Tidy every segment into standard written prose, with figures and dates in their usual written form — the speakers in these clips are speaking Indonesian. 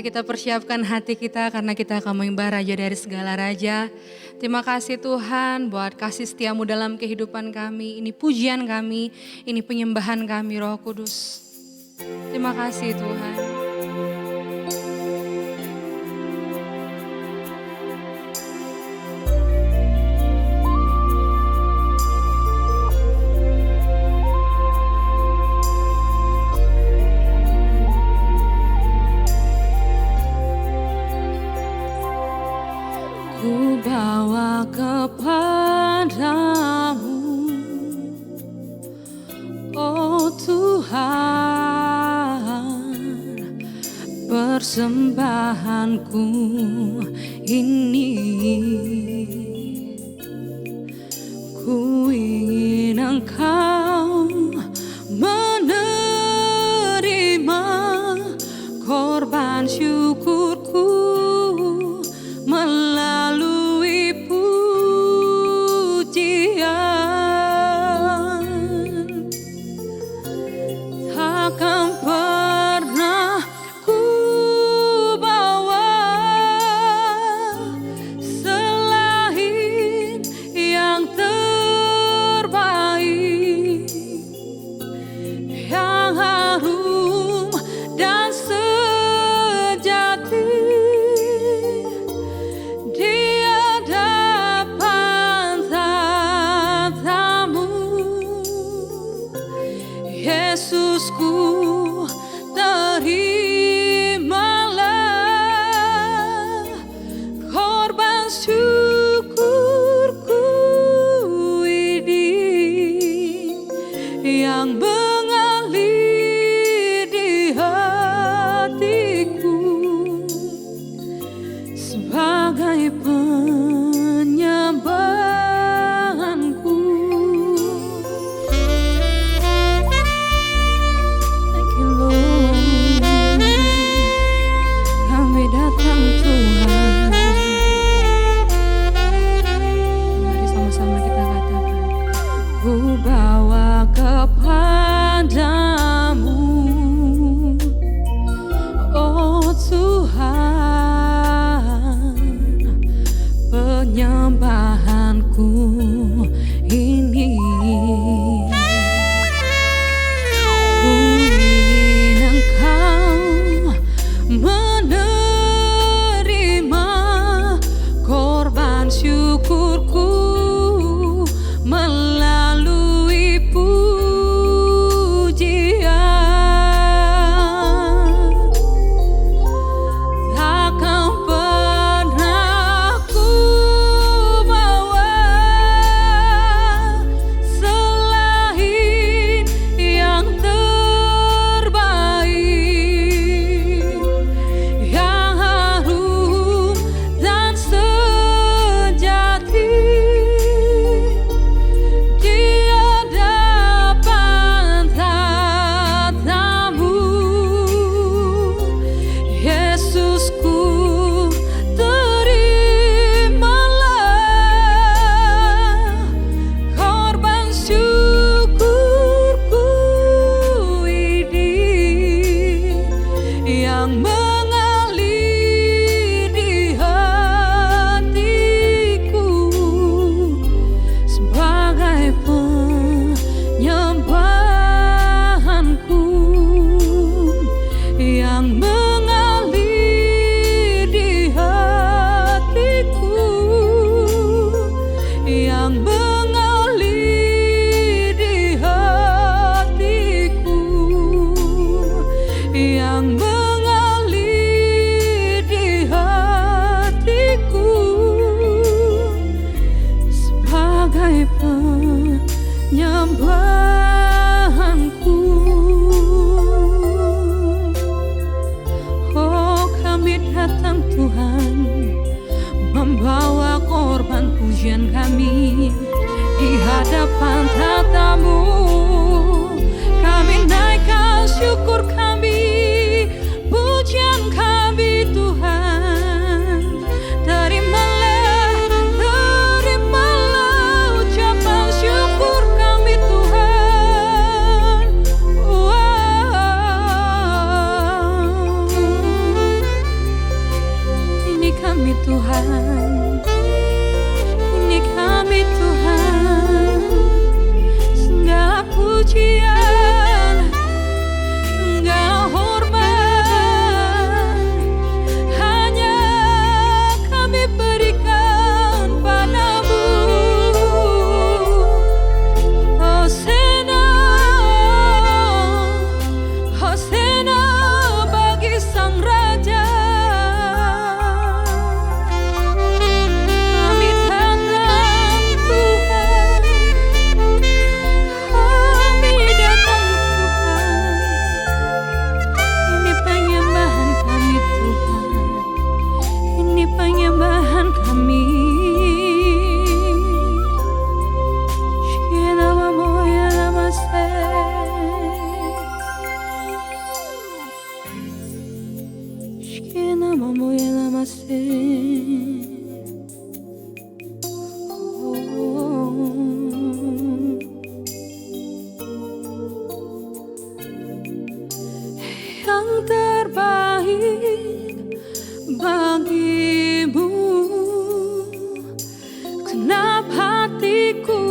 kita persiapkan hati kita karena kita akan menyembah Raja dari segala Raja. Terima kasih Tuhan buat kasih setiamu dalam kehidupan kami. Ini pujian kami, ini penyembahan kami Roh Kudus. Terima kasih Tuhan. Ku bawa kepadamu, oh Tuhan, persembahanku ini. Ku ingin Engkau menerima korban syukurku melalui pujian. Takkan pernah ku bawa selain yang terbaik, yang harum dan sejati. Yesusku, terimalah korban syukurku ini yang mengalir di hatiku sebagai penyembahanku. Datang Tuhan, mari sama-sama kita katakan, ku bawa kepadamu, oh Tuhan, penyembahanku ini. Ku ingin Engkau syukurku melalui pujian. Takkan pernah ku bawa selain yang terbaik, yang harum dan mengalir di hatiku sebagai penyembahanku, yang mengalir di hatiku, yang mengalir di hatiku, yang sebagai penyembahanku. Oh, kami datang Tuhan, membawa korban pujian kami di hadapan tatamu. Kami naikkan syukur kami, pujian kami Tuhan. Terimalah ucapan syukur kami Tuhan. Wow. segenap hatiku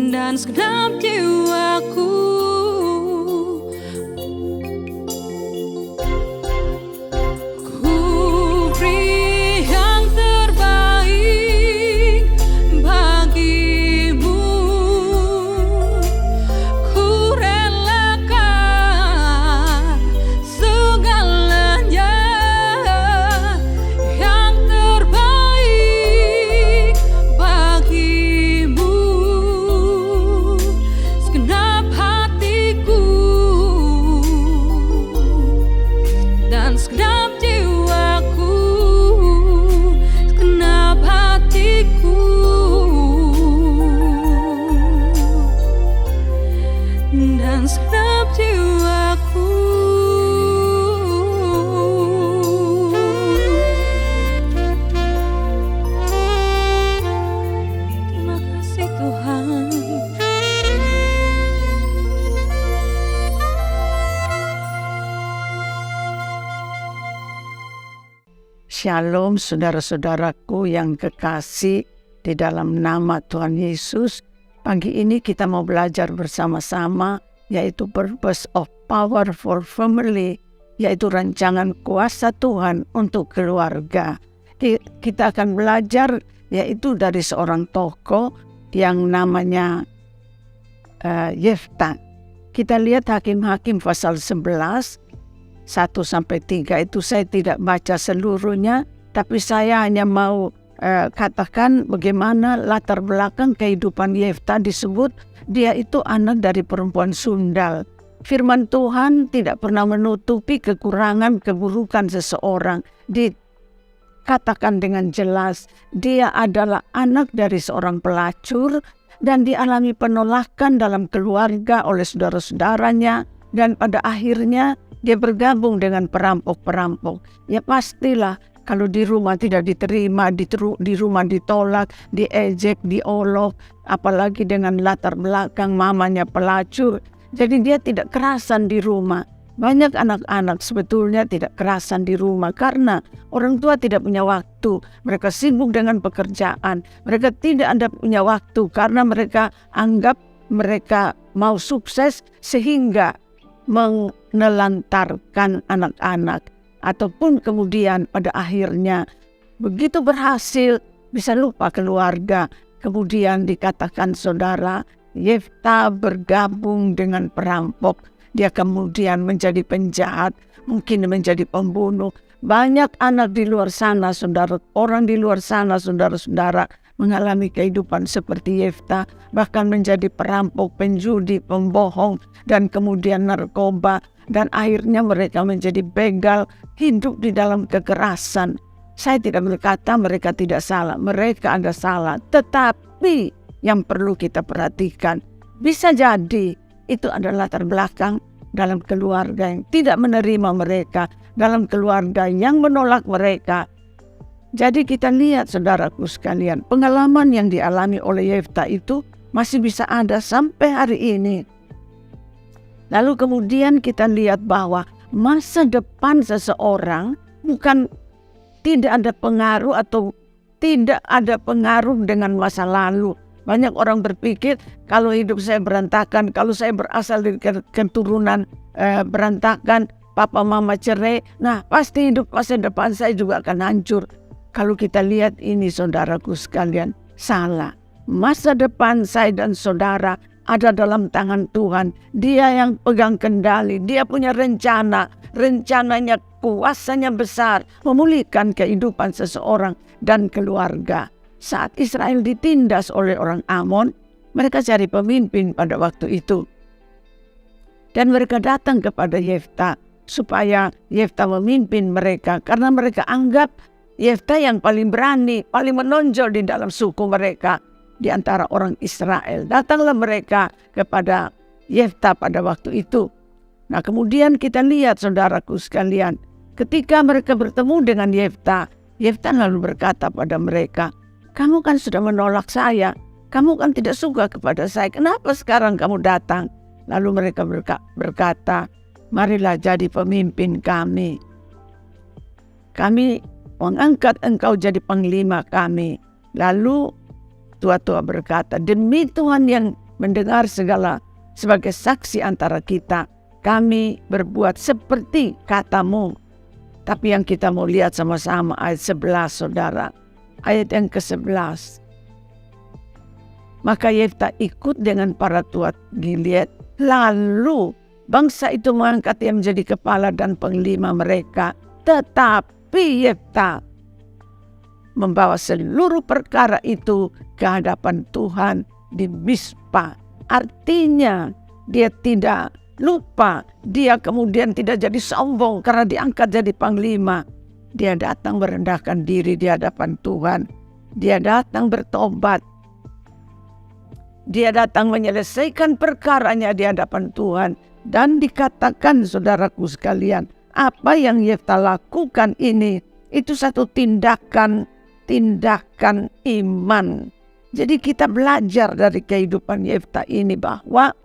dan segenap jiwaku. Shalom saudara-saudaraku yang kekasih di dalam nama Tuhan Yesus. Pagi ini kita mau belajar bersama-sama yaitu Purpose of Power for Family, yaitu rancangan kuasa Tuhan untuk keluarga. Kita akan belajar yaitu dari seorang tokoh yang namanya Yefta. Kita lihat Hakim-Hakim pasal 11 1-3 itu saya tidak baca seluruhnya, tapi saya hanya mau katakan bagaimana latar belakang kehidupan Yefta. Disebut dia itu anak dari perempuan sundal. Firman Tuhan tidak pernah menutupi kekurangan, keburukan seseorang. Dikatakan dengan jelas dia adalah anak dari seorang pelacur dan dialami penolakan dalam keluarga oleh saudara-saudaranya, dan pada akhirnya dia bergabung dengan perampok-perampok. Ya pastilah kalau di rumah tidak diterima, di rumah ditolak, diejek, diolok, apalagi dengan latar belakang mamanya pelacur. Jadi dia tidak kerasan di rumah. Banyak anak-anak sebetulnya tidak kerasan di rumah karena orang tua tidak punya waktu. Mereka sibuk dengan pekerjaan. Mereka tidak ada punya waktu karena mereka anggap mereka mau sukses sehingga menelantarkan anak-anak, ataupun kemudian pada akhirnya begitu berhasil bisa lupa keluarga. Kemudian dikatakan saudara, Yefta bergabung dengan perampok. Dia kemudian menjadi penjahat, mungkin menjadi pembunuh. Banyak anak di luar sana, saudara, orang di luar sana, saudara-saudara, mengalami kehidupan seperti Yefta, bahkan menjadi perampok, penjudi, pembohong, dan kemudian narkoba, dan akhirnya mereka menjadi begal, hidup di dalam kekerasan. Saya tidak berkata mereka tidak salah, mereka ada salah, tetapi yang perlu kita perhatikan, bisa jadi itu adalah latar belakang dalam keluarga yang tidak menerima mereka, dalam keluarga yang menolak mereka. Jadi kita lihat saudaraku sekalian, pengalaman yang dialami oleh Yefta itu masih bisa ada sampai hari ini. Lalu kemudian kita lihat bahwa masa depan seseorang bukan tidak ada pengaruh atau tidak ada pengaruh dengan masa lalu. Banyak orang berpikir kalau hidup saya berantakan, kalau saya berasal dari keturunan berantakan, papa mama cerai, nah pasti hidup masa depan saya juga akan hancur. Kalau kita lihat ini saudaraku sekalian, salah. Masa depan saya dan saudara ada dalam tangan Tuhan. Dia yang pegang kendali, dia punya rencana. Rencananya, kuasanya besar, memulihkan kehidupan seseorang dan keluarga. Saat Israel ditindas oleh orang Amon, mereka cari pemimpin pada waktu itu. Dan mereka datang kepada Yefta supaya Yefta memimpin mereka, karena mereka anggap Yefta yang paling berani, paling menonjol di dalam suku mereka di antara orang Israel. Datanglah mereka kepada Yefta pada waktu itu. Nah kemudian kita lihat saudaraku sekalian, ketika mereka bertemu dengan Yefta, Yefta lalu berkata pada mereka, "Kamu kan sudah menolak saya, kamu kan tidak suka kepada saya, kenapa sekarang kamu datang?" Lalu mereka berkata, "Marilah jadi pemimpin kami. Kami mengangkat engkau jadi panglima kami. Lalu tua-tua berkata, demi Tuhan yang mendengar segala sebagai saksi antara kita, kami berbuat seperti katamu. Tapi yang kita mau lihat sama-sama ayat 11, saudara. Ayat yang ke-11. Maka Yefta ikut dengan para tua Gilead. Lalu bangsa itu mengangkat dia menjadi kepala dan panglima mereka. Tetapi Yefta membawa seluruh perkara itu ke hadapan Tuhan di Mispa. Artinya dia tidak lupa, dia kemudian tidak jadi sombong karena diangkat jadi panglima. Dia datang merendahkan diri di hadapan Tuhan. Dia datang bertobat. Dia datang menyelesaikan perkaranya di hadapan Tuhan. Dan dikatakan, saudaraku sekalian, apa yang Yefta lakukan ini, itu satu tindakan iman. Jadi kita belajar dari kehidupan Yefta ini bahwa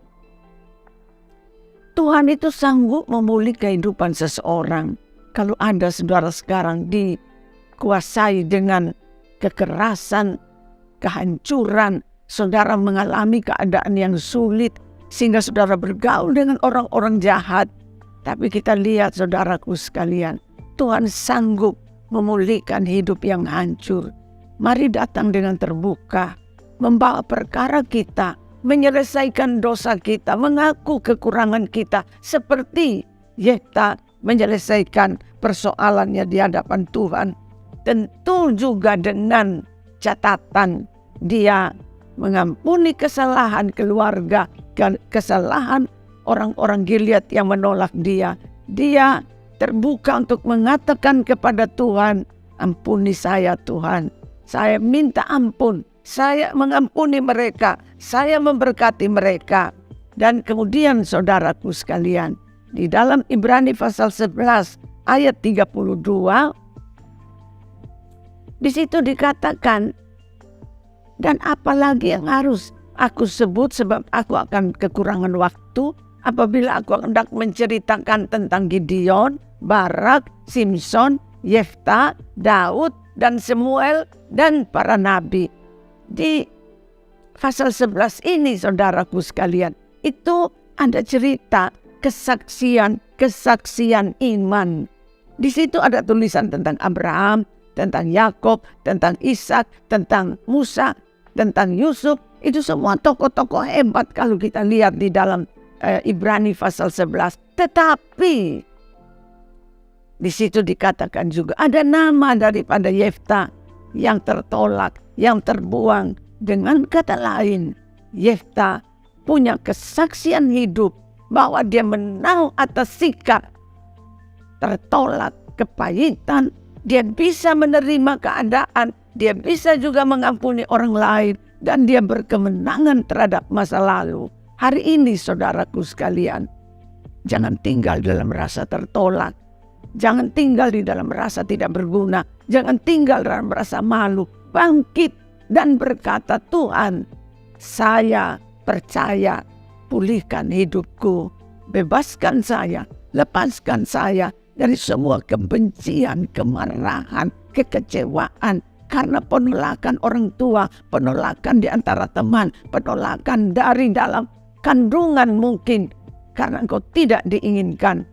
Tuhan itu sanggup memulih kehidupan seseorang. Kalau Anda, saudara, sekarang dikuasai dengan kekerasan, kehancuran, saudara mengalami keadaan yang sulit, sehingga saudara bergaul dengan orang-orang jahat. Tapi kita lihat, saudaraku sekalian, Tuhan sanggup memulihkan hidup yang hancur. Mari datang dengan terbuka, membawa perkara kita, menyelesaikan dosa kita, mengaku kekurangan kita, seperti Yefta menyelesaikan persoalannya di hadapan Tuhan. Tentu juga dengan catatan dia mengampuni kesalahan keluarga, kesalahan orang-orang Gilead yang menolak dia. Dia terbuka untuk mengatakan kepada Tuhan, ampuni saya Tuhan, saya minta ampun, saya mengampuni mereka, saya memberkati mereka. Dan kemudian saudaraku sekalian, di dalam Ibrani pasal 11 ayat 32, di situ dikatakan, dan apalagi yang harus aku sebut sebab aku akan kekurangan waktu apabila aku hendak menceritakan tentang Gideon, Barak, Simson, Yefta, Daud, dan Samuel, dan para nabi. Di pasal 11 ini, saudaraku sekalian, itu ada cerita kesaksian iman. Di situ ada tulisan tentang Abraham, tentang Yakub, tentang Ishak, tentang Musa, tentang Yusuf. Itu semua tokoh-tokoh hebat kalau kita lihat di dalam Ibrani pasal 11. Tetapi di situ dikatakan juga ada nama daripada Yefta yang tertolak, yang terbuang. Dengan kata lain, Yefta punya kesaksian hidup bahwa dia menang atas sikap tertolak, kepahitan. Dia bisa menerima keadaan, dia bisa juga mengampuni orang lain, dan dia berkemenangan terhadap masa lalu. Hari ini, saudaraku sekalian, jangan tinggal dalam rasa tertolak, jangan tinggal di dalam rasa tidak berguna, jangan tinggal dalam rasa malu. Bangkit dan berkata, Tuhan, saya percaya, pulihkan hidupku, bebaskan saya, lepaskan saya dari semua kebencian, kemarahan, kekecewaan, karena penolakan orang tua, penolakan di antara teman, penolakan dari dalam kandungan mungkin, karena engkau tidak diinginkan.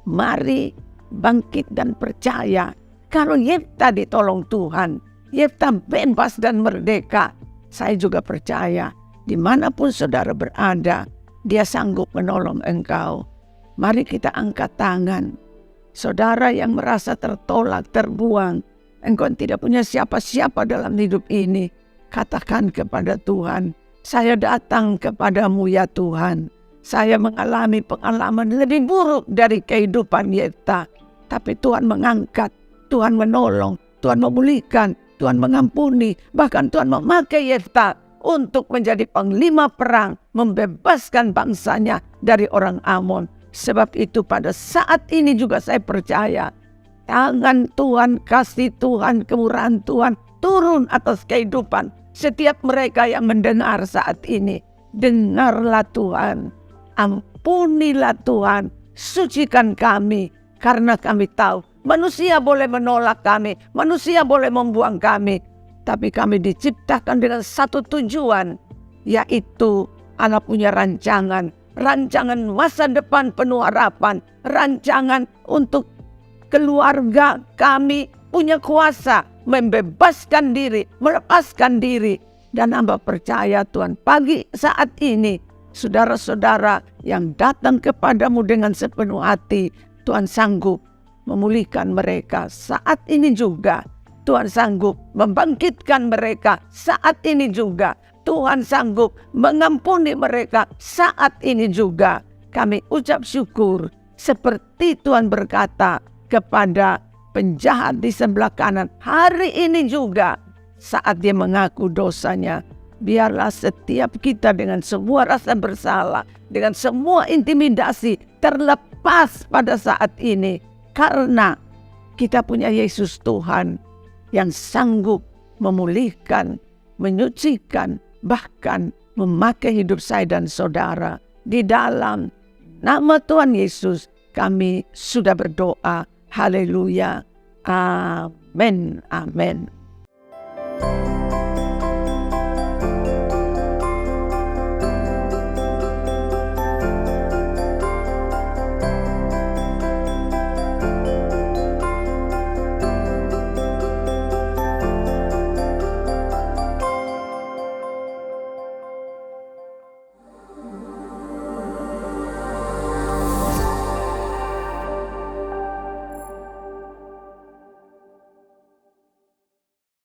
Mari bangkit dan percaya, kalau Yefta ditolong Tuhan, Yefta bebas dan merdeka. Saya juga percaya, dimanapun saudara berada, dia sanggup menolong engkau. Mari kita angkat tangan. Saudara yang merasa tertolak, terbuang, engkau tidak punya siapa-siapa dalam hidup ini, katakan kepada Tuhan, saya datang kepadamu ya Tuhan. Saya mengalami pengalaman lebih buruk dari kehidupan Yefta. Tapi Tuhan mengangkat, Tuhan menolong, Tuhan memulihkan, Tuhan mengampuni, bahkan Tuhan memakai Yefta untuk menjadi panglima perang, membebaskan bangsanya dari orang Amon. Sebab itu pada saat ini juga saya percaya, tangan Tuhan, kasih Tuhan, kemurahan Tuhan turun atas kehidupan setiap mereka yang mendengar saat ini. Dengarlah Tuhan, ampunilah Tuhan, sucikan kami, karena kami tahu Manusia boleh menolak kami, manusia boleh membuang kami, tapi kami diciptakan dengan satu tujuan, yaitu Allah punya rancangan masa depan penuh harapan, rancangan untuk keluarga kami punya kuasa membebaskan diri, melepaskan diri. Dan hamba percaya Tuhan, pagi saat ini saudara-saudara yang datang kepadamu dengan sepenuh hati, Tuhan sanggup memulihkan mereka saat ini juga. Tuhan sanggup membangkitkan mereka saat ini juga. Tuhan sanggup mengampuni mereka saat ini juga. Kami ucap syukur seperti Tuhan berkata kepada penjahat di sebelah kanan hari ini juga. Saat dia mengaku dosanya, biarlah setiap kita dengan semua rasa bersalah, dengan semua intimidasi terlepas pada saat ini. Karena kita punya Yesus Tuhan yang sanggup memulihkan, menyucikan, bahkan memakai hidup saya dan saudara. Di dalam nama Tuhan Yesus kami sudah berdoa. Haleluya. Amin. Amin.